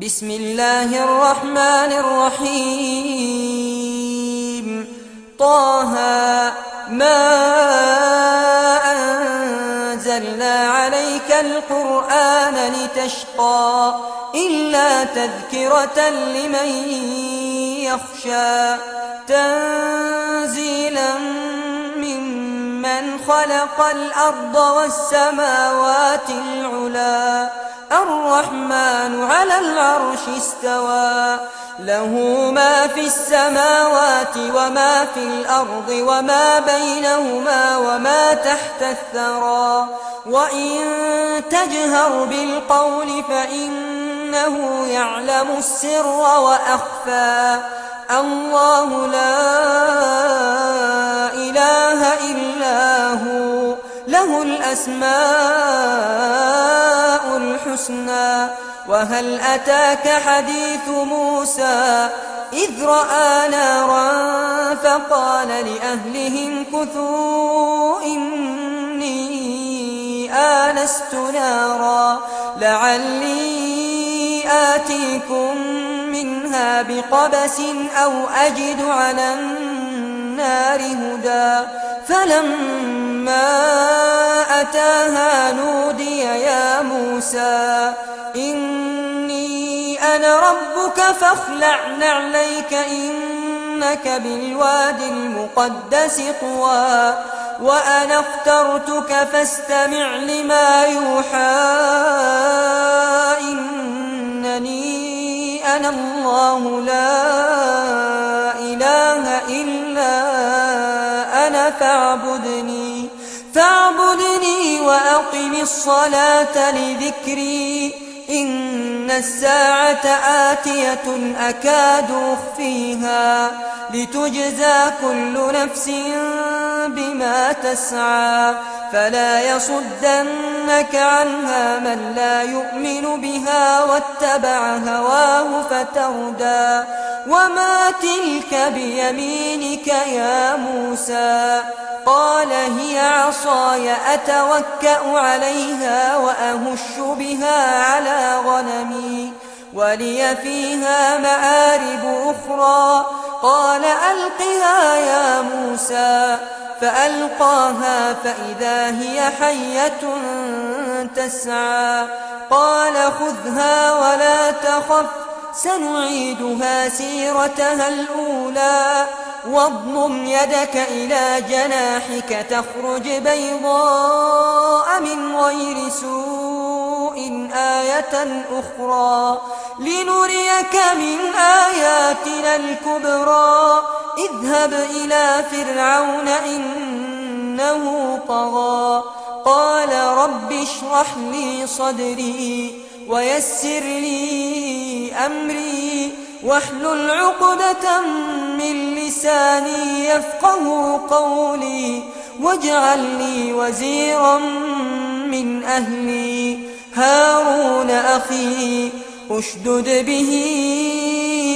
بسم الله الرحمن الرحيم. طه ما أنزلنا عليك القرآن لتشقى إلا تذكرة لمن يخشى تنزيلا ممن خلق الأرض والسماوات العلى الرحمن على العرش استوى له ما في السماوات وما في الأرض وما بينهما وما تحت الثرى وإن تجهر بالقول فإنه يعلم السر وأخفى الله لا إله إلا هو له الأسماء الحسنى. وهل أتاك حديث موسى إذ رأى نارا فقال لأهلهم كثوا إني آنست نارا لعلي آتيكم منها بقبس أو أجد على النار هدى فلما أتاها نودي يا موسى إني أنا ربك فاخلع نعليك إنك بالوادي المقدس طوى وأنا اخترتك فاستمع لما يوحى إنني أنا الله لا إله إلا أنا فاعبدني وأقم الصلاة لذكري إن الساعة آتية أكاد أخفيها لتجزى كل نفس بما تسعى فلا يصدنك عنها من لا يؤمن بها واتبع هواه فتردى وما تلك بيمينك يا موسى قال هي عصاي أتوكأ عليها وأهش بها على غنمي ولي فيها مآرب أخرى قال ألقها يا موسى فألقاها فإذا هي حية تسعى قال خذها ولا تخف سنعيدها سيرتها الأولى واضمم يدك إلى جناحك تخرج بيضاء من غير سوء آية أخرى لنريك من آياتنا الكبرى اذهب إلى فرعون إنه طغى قال رب اشرح لي صدري ويسر لي أمري واحلل عقدة من لساني يفقه قولي واجعل لي وزيرا من أهلي هارون أخي اشدد به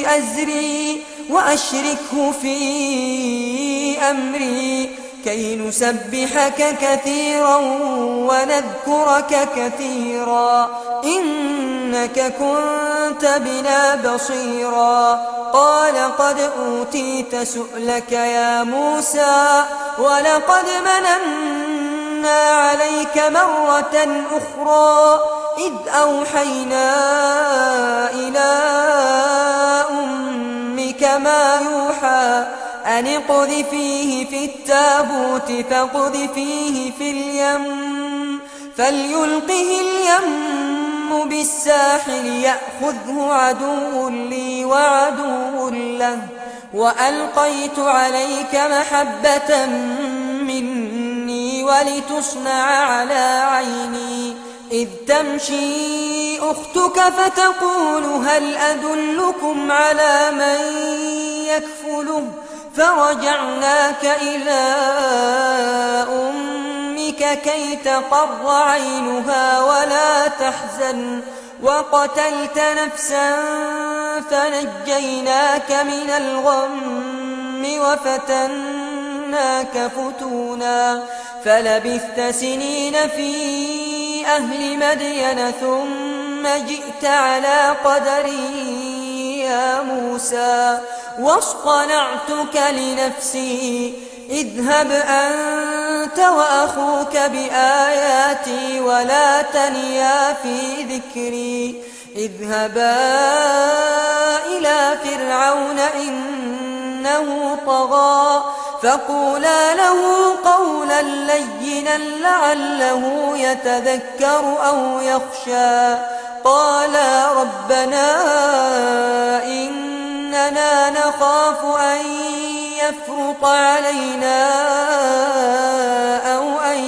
أزري وأشركه في أمري كي نسبحك كثيرا ونذكرك كثيرا إنك كنت بنا بصيرا قال قد أوتيت سؤلك يا موسى ولقد مننا عليك مرة أخرى إذ أوحينا إلى أمك ما يوحى أن اقذفيه في التابوت فاقذفيه في اليم فليلقه اليم بالساحل يأخذه عدو لي وعدو له وألقيت عليك محبة مني ولتصنع على عيني إذ تمشي أختك فتقول هل أدلكم على من يكفله فرجعناك إلى أمك كي تقر عينها ولا تحزن وقتلت نفسا فنجيناك من الغم وفتناك فتونا فلبثت سنين في أهل مدين ثم جئت على قدري يا موسى واصطنعتك لنفسي اذهب أنت وأخوك بآياتي ولا تنيا في ذكري اذهبا إلى فرعون إنه طغى فقولا له قولا لينا لعله يتذكر أو يخشى قالا ربنا إننا نخاف أن يفرط علينا أو أن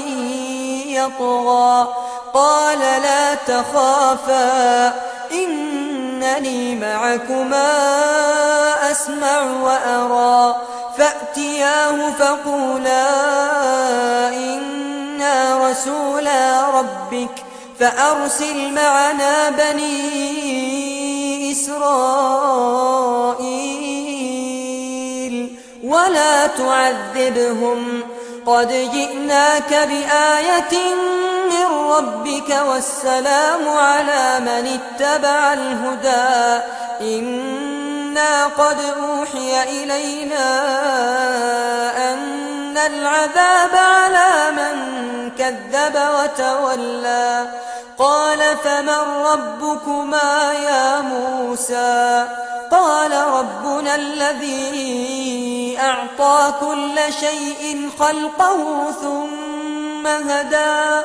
يطغى قال لا تخافا إنني معكما أسمع وأرى فأتياه فقولا إنا رسولا ربك فأرسل معنا بني إسرائيل ولا تعذبهم قد جئناك بآية من ربك والسلام على من اتبع الهدى إنا قد أوحي إلينا أن العذاب على من كذب وتولى قال فمن ربكما يا موسى قال ربنا الذي أعطى كل شيء خلقه ثم هدى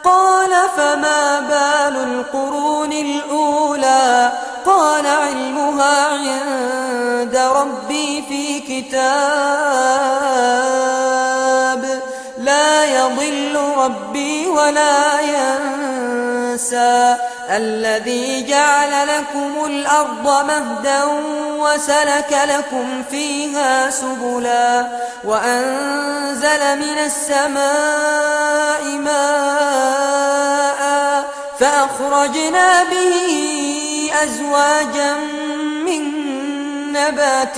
قال فما بال القرون الأولى قال علمها عند ربي في كتاب لا يضل ربي ولا ينسى الذي جعل لكم الأرض مهدا وسلك لكم فيها سبلا وأنزل من السماء ماء فأخرجنا به أزواجا من نبات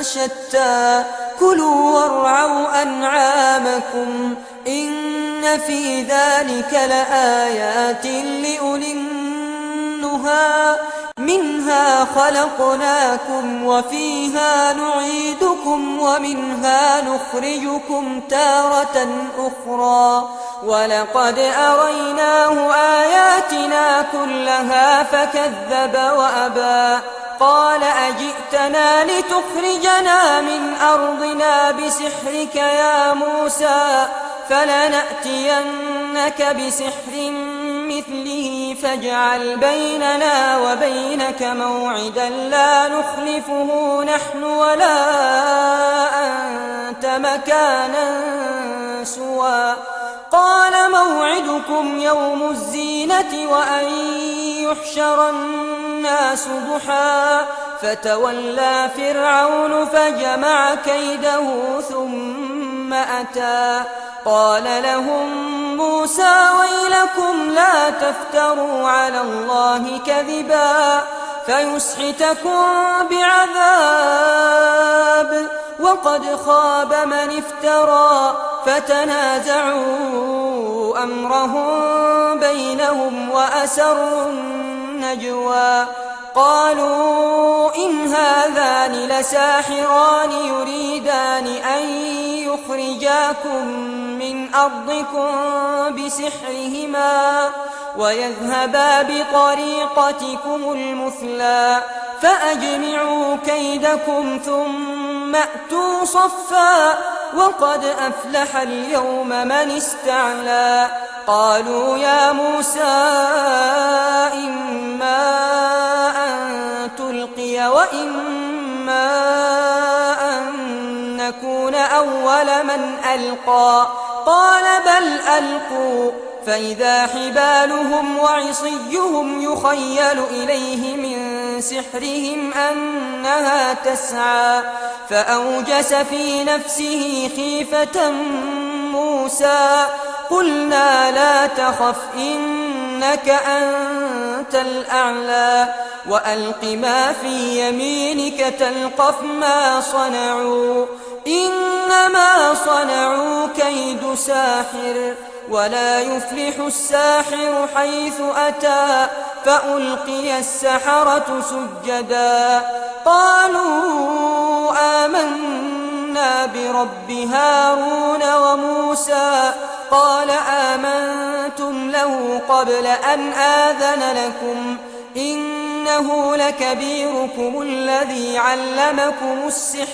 شتى كلوا وارعوا أنعامكم إن في ذلك لآيات لأولي النهى منها خلقناكم وفيها نعيدكم ومنها نخرجكم تارة أخرى ولقد أريناه آياتنا كلها فكذب وأبى قال أجئتنا لتخرجنا من أرضنا بسحرك يا موسى فلنأتينك بسحر مثله فاجعل بيننا وبينك موعدا لا نخلفه نحن ولا أنت مكانا سوى قال موعدكم يوم الزينة وأن يحشر الناس ضحى فتولى فرعون فجمع كيده ثم أتى قال لهم موسى ويلكم لا تفتروا على الله كذبا فيسحتكم بعذاب وقد خاب من افترى فتنازعوا أمرهم بينهم وأسروا النجوى قالوا إن هذان لساحران يريدان أن يخرجاكم من أرضكم بسحرهما ويذهبا بطريقتكم المثلى فأجمعوا كيدكم ثم أتوا صفا وقد أفلح اليوم من استعلى قالوا يا موسى إما أن تلقي وإما أن نكون أول من ألقى قال بل ألقوا فإذا حبالهم وعصيهم يخيل إليه من سحرهم أنها تسعى فأوجس في نفسه خيفة موسى قلنا لا تخف إنك أنت الأعلى وألق ما في يمينك تلقف ما صنعوا إنما صنعوا كيد ساحر ولا يفلح الساحر حيث أتى فألقي السحرة سجدا قالوا آمنا برب هارون وموسى قال آمنتم له قبل أن آذن لكم إنه لكبيركم الذي علمكم السحر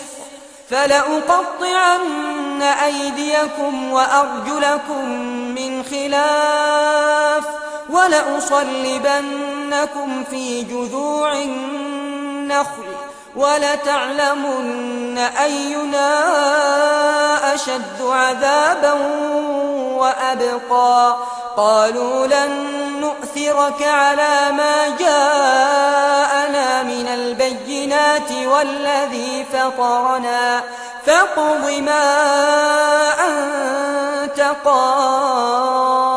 فلأقطعن أيديكم وأرجلكم من خلاف ولأصلبنكم في جذوع النخل ولتعلمن أينا أشد عذابا وأبقى قالوا لن نؤثرك على ما جاءنا من البينات والذي فطرنا فاقض ما أنت قاض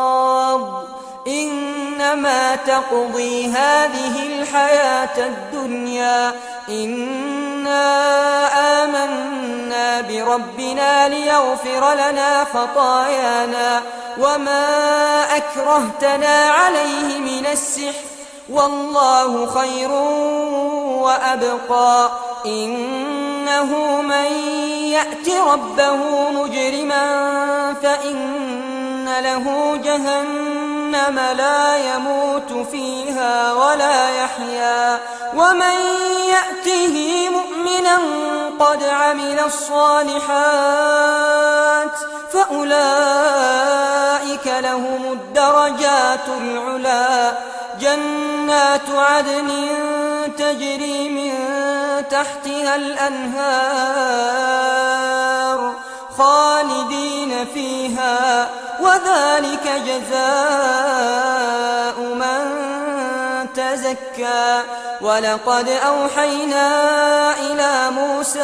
إنما تقضي هذه الحياة الدنيا إنا آمنا بربنا ليغفر لنا خطايانا وما أكرهتنا عليه من السحر والله خير وأبقى إنه من يأت ربه مجرما فإن له جهنم لا يموت فيها ولا يحيا ومن يأته مؤمنا قد عمل الصالحات فأولئك لهم الدرجات العلا جنات عدن تجري من تحتها الأنهار خالدين فيها وذلك جزاء من تزكى ولقد أوحينا إلى موسى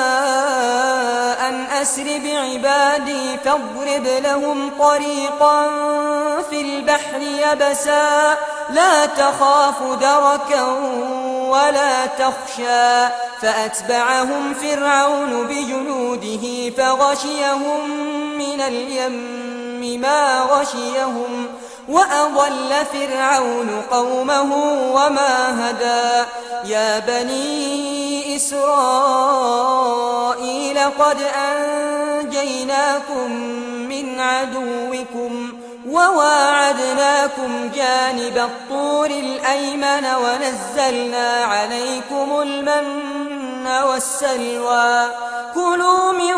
أن أسر بعبادي فاضرب لهم طريقا في البحر يبسا لا تخاف دركا ولا تخشى فأتبعهم فرعون بجنوده فغشيهم من اليم ما غشيهم وأضل فرعون قومه وما هدى يا بني إسرائيل قد أنجيناكم من عدوكم وواعدناكم جانب الطور الأيمن ونزلنا عليكم المن والسلوى كلوا من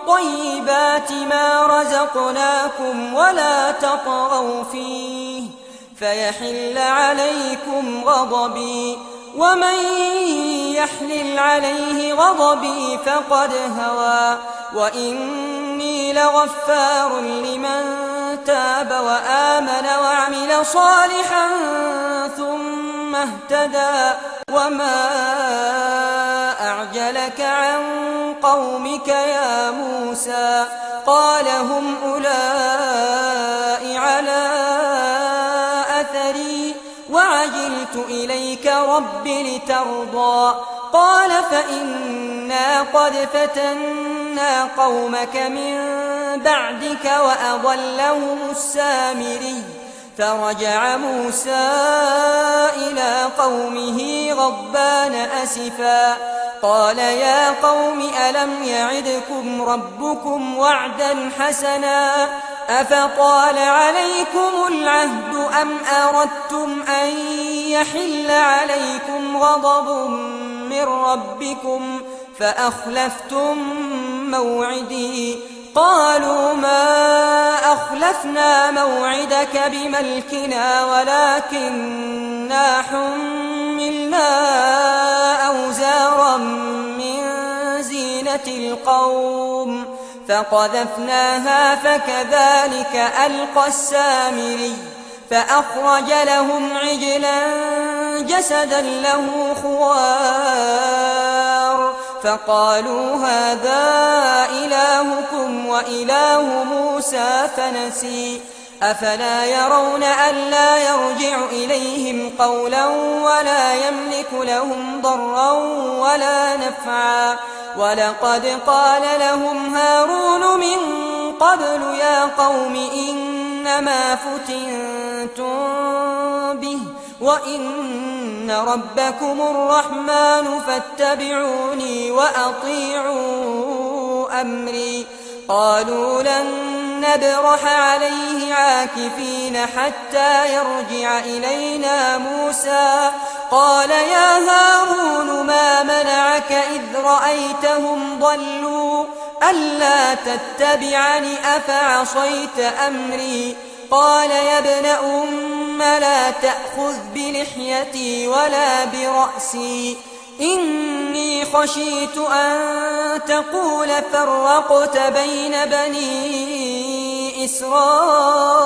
طيبات ما رزقناكم ولا تطغوا فيه فيحل عليكم غضبي ومن يحلل عليه غضبي فقد هوى وإني لغفار لمن تاب وآمن وعمل صالحا ثم اهتدى وما أعجلك عن قومك يا موسى قال هم أولئك على أثري وعجلت إليك رب لترضى قال فإنا قد فتنا قومك من بعدك وأضلهم السامري فرجع موسى إلى قومه غضبان أسفا قال يا قوم ألم يعدكم ربكم وعدا حسنا أفطال عليكم العهد أم أردتم أن يحل عليكم غضب من ربكم فأخلفتم موعدي قالوا ما أخلفنا موعدك بملكنا ولكننا حملنا أوزارا من زينة القوم فقذفناها فكذلك ألقى السامري فأخرج لهم عجلا جسدا له خوار فقالوا هذا إلهكم وإله موسى فنسي أفلا يرون ألا يرجع إليهم قولا ولا يملك لهم ضرا ولا نفعا ولقد قال لهم هارون من قبل يا قوم إنما فتنتم به وإن ربكم الرحمن فاتبعوني وأطيعوا أمري. قالوا لن نبرح عليه عاكفين حتى يرجع إلينا موسى. قال يا هارون ما منعك إذ رأيتهم ضلوا ألا تتبعني أفعصيت أمري؟ قال يا ابن أم لا تأخذ بلحيتي ولا برأسي إني خشيت أن تقول فرقت بين بني إسرائيل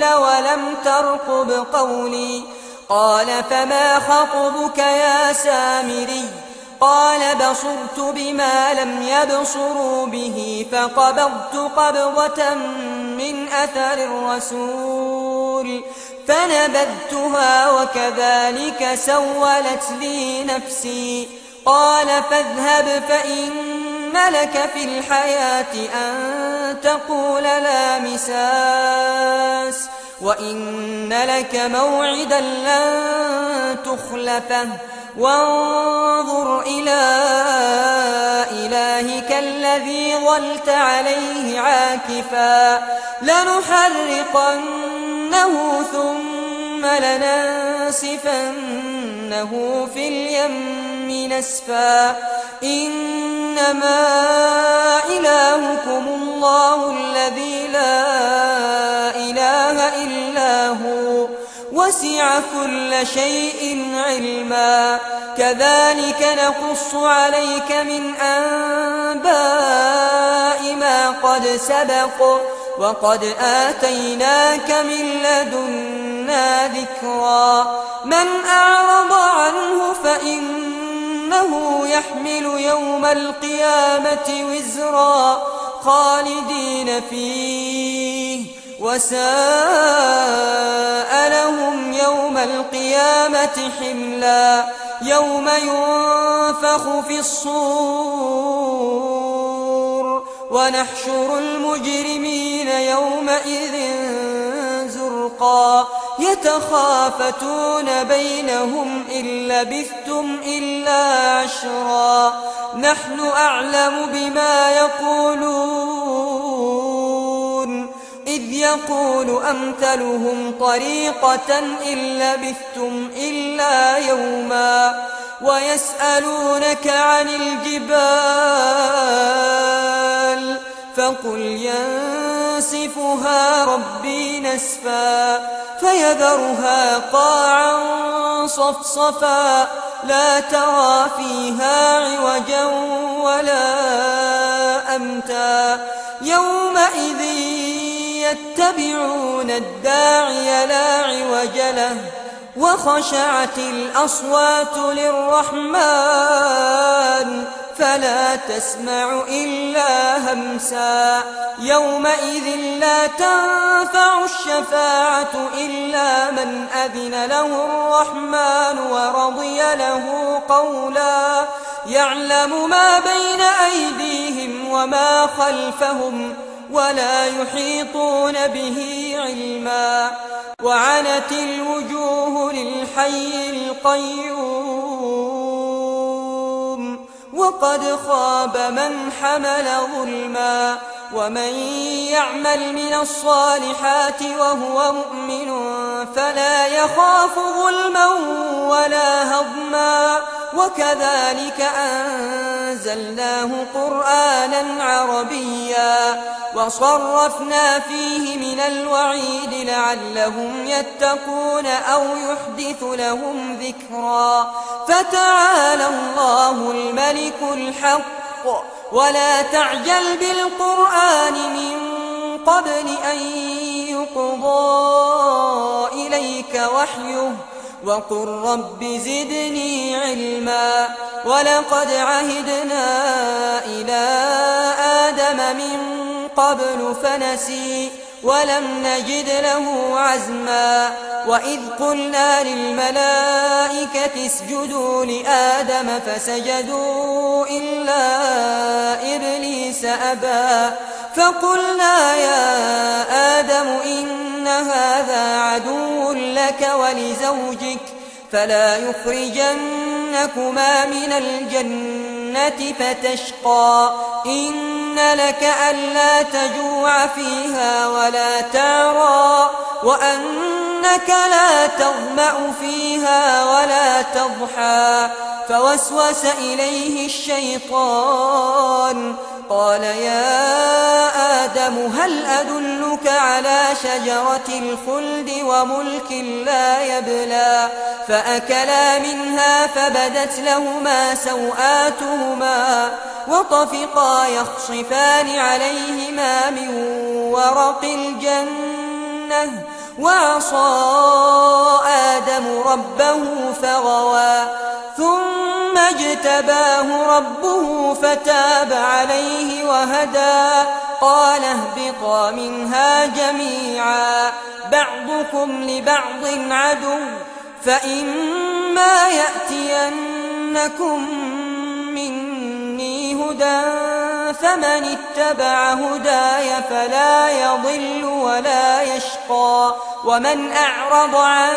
ولم ترقب قولي. قال فما خطبك يا سامري؟ قال بصرت بما لم يبصروا به فقبضت قبضة من أثر الرسول فنبذتها وكذلك سولت لي نفسي. قال فاذهب فإن لك في الحياة أن تقول لا مساس وإن لك موعدا لن تخلفه وانظر إلى إلهك الذي ظلت عليه عاكفا لنحرقنه ثم لننسفنه في اليم نسفا. إنما إلهكم الله الذي لا إله إلا هو وسع كل شيء علما. كذلك نقص عليك من أنباء ما قد سبق وقد آتيناك من لدنا ذكرا. من أعرض عنه فإنه يحمل يوم القيامة وزرا خالدين فيه وساء لهم يوم القيامة حملا. يوم ينفخ في الصور ونحشر المجرمين يومئذ زرقا يتخافتون بينهم إن لبثتم إلا عشرا نحن أعلم بما يقولون إذ يقول أمثلهم طريقة إن لبثتم إلا يوما ويسألونك عن الجبال فقل ينسفها ربي نسفا فيذرها قاعا صفصفا لا ترى فيها عوجا ولا أمتا. يومئذ يتبعون الداعي لا عوج له وخشعت الأصوات للرحمن فلا تسمع إلا همسا. يومئذ لا تنفع الشفاعة إلا من أذن له الرحمن ورضي له قولا. يعلم ما بين أيديهم وما خلفهم ولا يحيطون به علما. وعنت الوجوه للحي القيوم وقد خاب من حمل ظلما. ومن يعمل من الصالحات وهو مؤمن فلا يخاف ظلما ولا هضما. وكذلك أنزلناه قرآنا عربيا وصرفنا فيه من الوعيد لعلهم يتقون أو يحدث لهم ذكرا. فتعالى الله الملك الحق ولا تعجل بالقرآن من قبل أن يقضى إليك وحيه وقل رب زدني علما. ولقد عهدنا إلى آدم من قبل فنسي ولم نجد له عزما. وإذ قلنا للملائكة اسجدوا لآدم فسجدوا إلا إبليس أبى فقلنا يا آدم إن هذا عدو لك ولزوجك فلا يخرجنكما من الجنة فتشقى إن لك ألا تجوع فيها ولا تعرى وأنك لا تظمأ فيها ولا تضحى فوسوس إليه الشيطان قال يا آدم هل أدلك على شجرة الخلد وملك لا يبلى فأكلا منها فبدت لهما سوآتهما وطفقا يخصفان عليهما من ورق الجنة وعصى آدم ربه فغوى ثم اجتباه ربه فتاب عليه وهدى قال اهبطا منها جميعا بعضكم لبعض عدو فإما يأتينكم مني هدى فمن اتبع هداي فلا يضل ولا يشقى ومن أعرض عن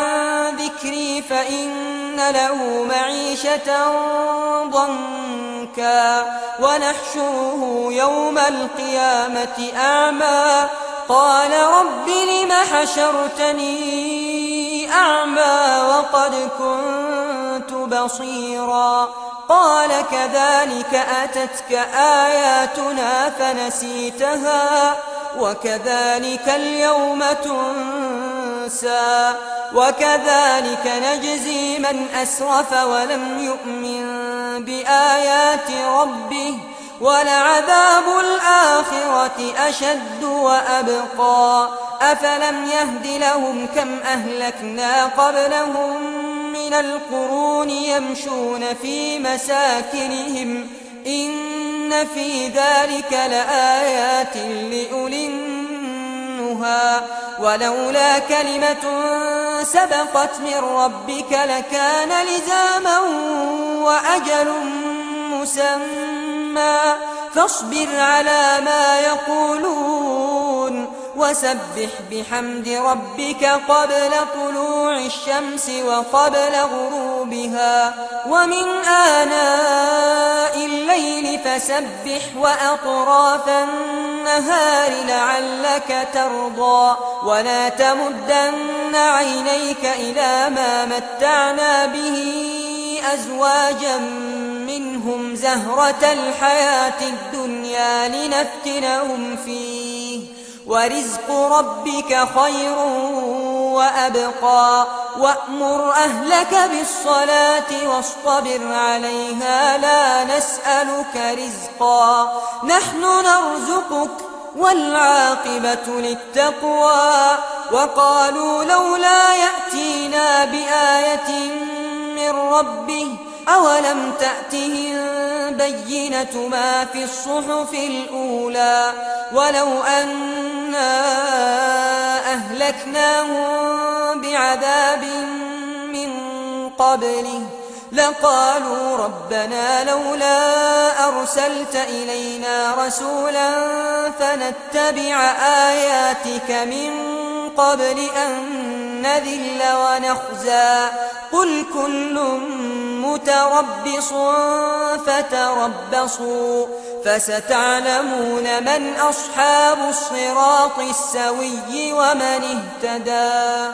ذكري فإن له معيشة ضنكا ونحشره يوم القيامة أعمى قال رب لم حشرتني أعمى وقد كنت بصيرا قال كذلك أتتك آياتنا فنسيتها وكذلك اليوم تنسى وكذلك نجزي من أسرف ولم يؤمن بآيات ربه ولعذاب الآخرة أشد وأبقى أفلم يهد لهم كم أهلكنا قبلهم من القرون يمشون في مساكنهم إن في ذلك لآيات لأولي النهى ولولا كلمة سبقت من ربك لكان لزاما وأجل مسمى فاصبر على ما يقولون وسبح بحمد ربك قبل طلوع الشمس وقبل غروبها ومن آناء الليل فسبح وأطراف النهار لعلك ترضى ولا تمدن عينيك إلى ما متعنا به أزواجا منهم زهرة الحياة الدنيا لنفتنهم فيه ورزق ربك خير وأبقى وأمر أهلك بالصلاة واصطبر عليها لا نسألك رزقا نحن نرزقك والعاقبة للتقوى وقالوا لولا يأتينا بآية من ربه أولم تأتهم بينة ما في الصحف الأولى ولو أنا أهلكناهم بعذاب من قبله لقالوا ربنا لولا أرسلت إلينا رسولا فنتبع آياتك من قبل أن نذل ونخزى قل كل متربص فتربصوا فستعلمون من أصحاب الصراط السوي ومن اهتدى